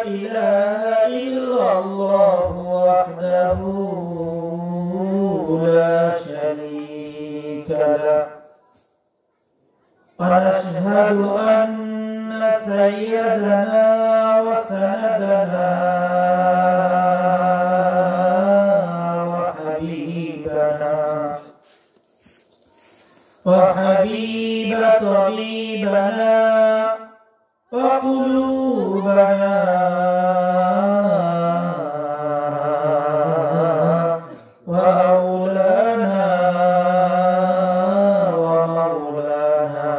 إله إلا الله وحده لا شريك له ونشهد أن سيدنا وسندنا وحبيب طبيبنا وقلوبنا وأولانا ومولانا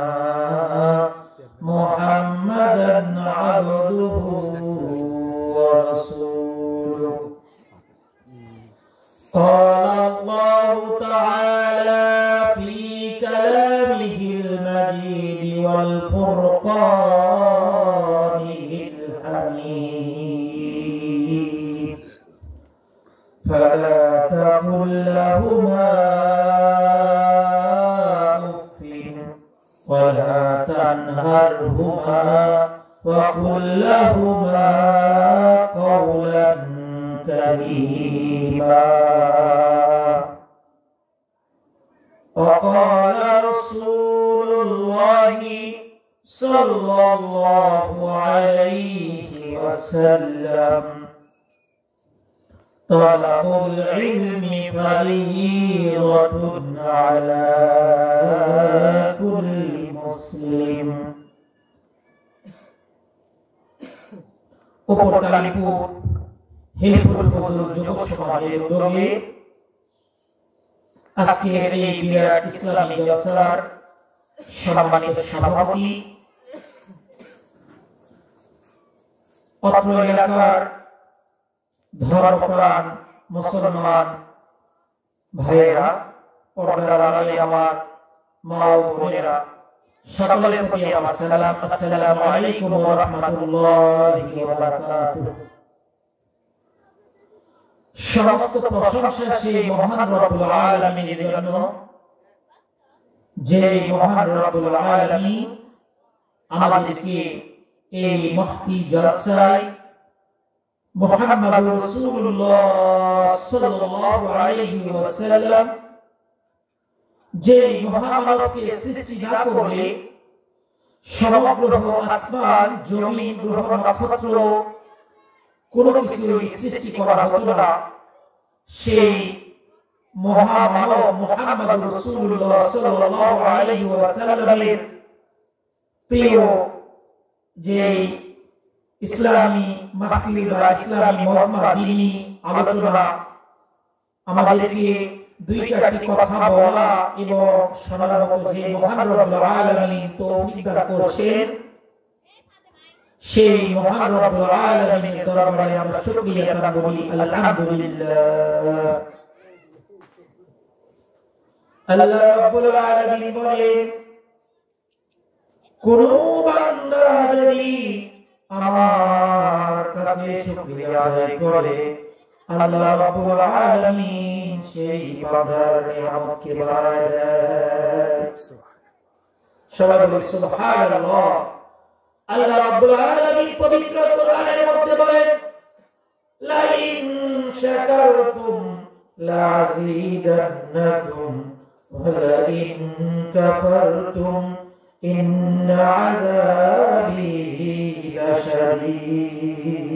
محمدا عبده ورسوله. قال الله تعالى في كلامه المجيد والفرقانه الحميد فلا تقل لهما أف ولا تنهرهما وقل لهما قولا كريما. وقال رسول الله صلى الله عليه وسلم طلب العلم فريضة على كل مسلم. উপরতলাপুর হিলফুল ফজল যুব সমাজের উদ্যোগে আজকে এই বিরাট ইসলামী জলসার সম্মানিত সভাপতি, অত্র এলাকার ধর্মপ্রাণ মুসলমান ভাইয়েরা, পর্দার আড়ালে আমার মা ও বোনেরা, সকলের প্রতি আমার সালাম। আসসালামু আলাইকুম ওয়া রাহমাতুল্লাহি ওয়া বারাকাতুহু। সমস্ত প্রশংসা সেই মহান রব্বুল আলামিনের জন্য, যে মহান রব্বুল আলামিন আমাদেরকে এই মহতি জলসায় মুহাম্মদুর রাসূলুল্লাহ সাল্লাল্লাহু আলাইহি ওয়াসাল্লাম যে মহামানবকে সৃষ্টি না করলে সমগ্র আসমান, জমিন, গ্রহ, নক্ষত্র কোনো কিছুই সৃষ্টি করা হতো না। সেই মহামানব মুহাম্মদুর রাসূলুল্লাহ সাল্লাল্লাহু আলাইহি ওয়াসাল্লামের প্রিয় যে ইসলামী মাহফিল বা ইসলামী মজমা, দ্বীনি আলোচনা, আমাদেরকে দুই চারটি কথা বলা এবং শোনার মতো যে মহান রব্বুল আলামিন তৌফিক দান করছেন, সেই মহান রব্বুল আলামিনের দরবারে আমরা শুকরিয়া আদায় করি। আলহামদুলিল্লাহ। আল্লাহ রাব্বুল আলামিন বলেন, কোন বান্দা যদি আমার কাছে শুকরিয়া আদায় করে, আল্লাহ রাব্বুল আলামিন সেই বান্দার নিয়ামতকে বাড়ায় দেয়। সবাই বলি সুবহানাল্লাহ। আল্লাহ রাব্বুল আলামিন পবিত্র কোরআনের মধ্যে বলেন, লাইন শাকারতুম লাযীদান্নাকুম ওয়া লাইন কাফারতুম ইন্না আযাবি লাশাদীদ।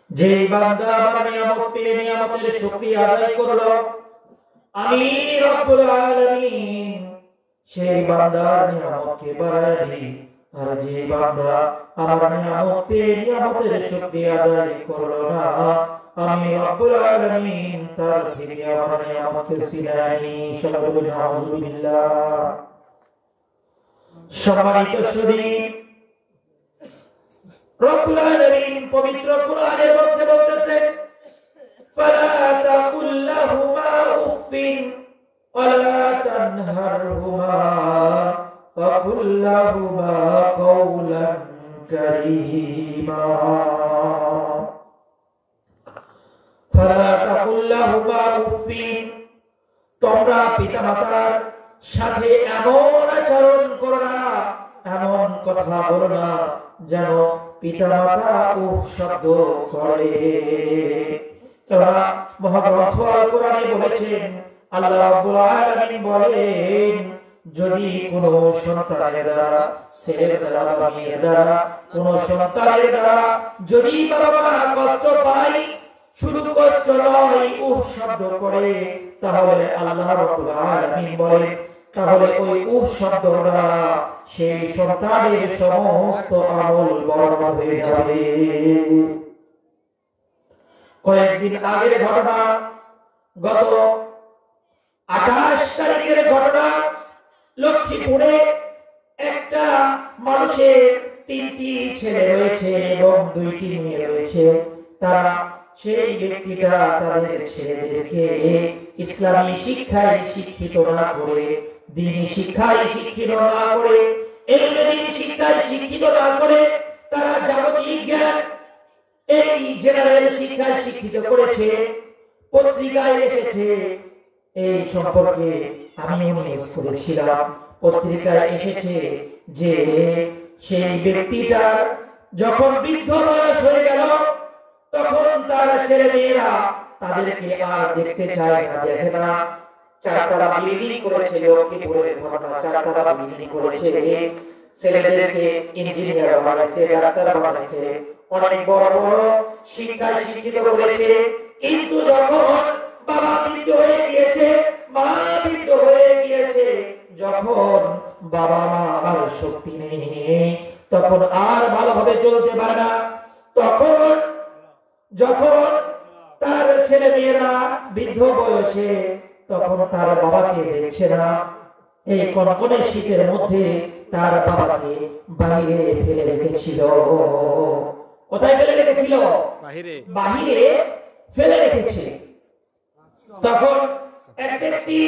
যে বান্দা আমার নিয়ামত পেয়ে নিয়ামতের শুকরিয়া আদায় করলো, আমি রব্বুল আলামিন সেই বান্দার নিয়ামতকে বাড়ায় দিই। আর যে বান্দা আমার নিয়ামত পেয়ে নিয়ামতের শুকরিয়া আদায় করলো না, আমি রব্বুল আলামিন তার থেকে আমার নিয়ামতকে ছিনাই নিই। সবাই বলুন আউযুবিল্লাহ। সম্মানিত শুধু রব্বুল আলামিন পবিত্র কোরআনের মধ্যে বলতেছেন, ফালা তাকুল লাহুমা উফিন ওয়ালা তানহারহুমা ওয়া কুল লাহুমা কাওলান কারীমা। ফালা তাকুল লাহুমা উফিন, তোমরা পিতামাতার সাথে এমন আচরণ করো না, এমন কথা বলো না যেন পিতামাতা উফ শব্দ করে। কেননা মহাগ্রন্থ আল কোরআনে বলেছেন, আল্লাহ রাব্বুল আলামিন বলেন, যদি কোন সন্তানের দ্বারা, ছেলের দ্বারা বা মেয়ের দ্বারা, কোন সন্তানের দ্বারা যদি বাবা মা কষ্ট পায়, শুধু কষ্ট নয় উফ শব্দ করে, তাহলে আল্লাহ রাব্বুল আলামিন বলেন, তাহলে ওই উফ শব্দটা সেই সন্তানের সমস্ত আমল বরবাদ হয়ে যাবে। কয়েকদিন আগের ঘটনা, গত 28 তারিখের ঘটনা, লক্ষ্মীপুরে একটা মানুষের 3টি ছেলে রয়েছে এবং 2টি মেয়ে রয়েছে। তারা, সেই ব্যক্তিটা তাদের ছেলেদেরকে ইসলামী শিক্ষায় শিক্ষিত না করে, দ্বীনি শিক্ষায় শিক্ষিত না করে, এলমেদিন শিক্ষায় শিক্ষিত না করে, তারা জাগতিক জ্ঞান, এই জেনারেল শিক্ষায় শিক্ষিত করেছে। পত্রিকায় এসেছে, এই সম্পর্কে আমি নিউজ করেছিলাম, পত্রিকায় এসেছে যে সেই ব্যক্তিটা যখন বৃদ্ধ বয়স হয়ে গেল, তখন তার ছেলে মেয়েরা তাদেরকে আর দেখতে চায় না, দেখে না। 4তলা বিল্ডিং করেছে, লক্ষ্মীপুরের ঘটনা, 4তলা বিল্ডিং করেছে, ছেলেদেরকে ইঞ্জিনিয়ার বানাইছে, ডাক্তার বানাইছে, অনেক বড় বড় শিক্ষায় শিক্ষিত করেছে। কিন্তু যখন বাবা বৃদ্ধ হয়ে গিয়েছে, মা বৃদ্ধ হয়ে গিয়েছে, যখন বাবা মা আর শক্তি নেই, তখন আর ভালোভাবে চলতে পারে না, তখন যখন তার ছেলে মেয়েরা বৃদ্ধ বয়সে, তখন তার বাবাকে দেখছে না। এই কনকনে শীতের মধ্যে তার বাবাকে বাইরে ফেলে রেখেছিল। কোথায় ফেলে রেখেছিল? বাহিরে ফেলে রেখেছে। তখন এক ব্যক্তি